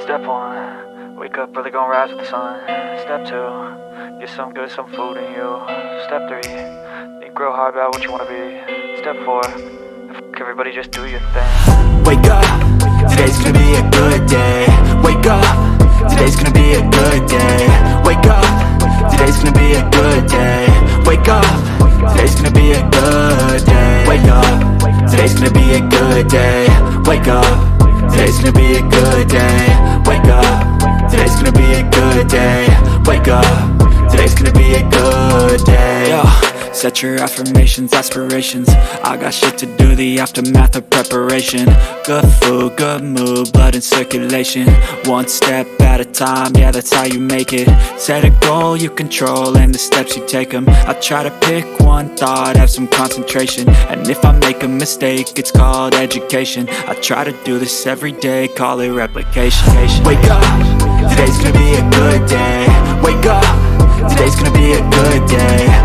Step 1, wake up early, gon' rise with the sun. Step 2, get some good, some food in you. Step 3, think real hard about what you wanna be. Step 4, fuck everybody, just do your thing. Wake up, today's gonna be a good day. Wake up, today's gonna be a good day. Wake up, today's gonna be a good day. Wake up, today's gonna be a good day. Wake up, today's gonna be a good day. Wake up, today's gonna be a good day. Wake up, today's gonna be a good day. Wake up, today's gonna be a good day. Yo, set your affirmations, aspirations. I got shit to do, the aftermath of preparation. Good food, good mood, blood in circulation. One step at a time, yeah, that's how you make it. Set a goal you control and the steps you take them. I try to pick one thought, have some concentration. And if I make a mistake, it's called education. I try to do this every day, call it replication. Wake up, today's gonna be a good day. Wake up, today's gonna be a good day.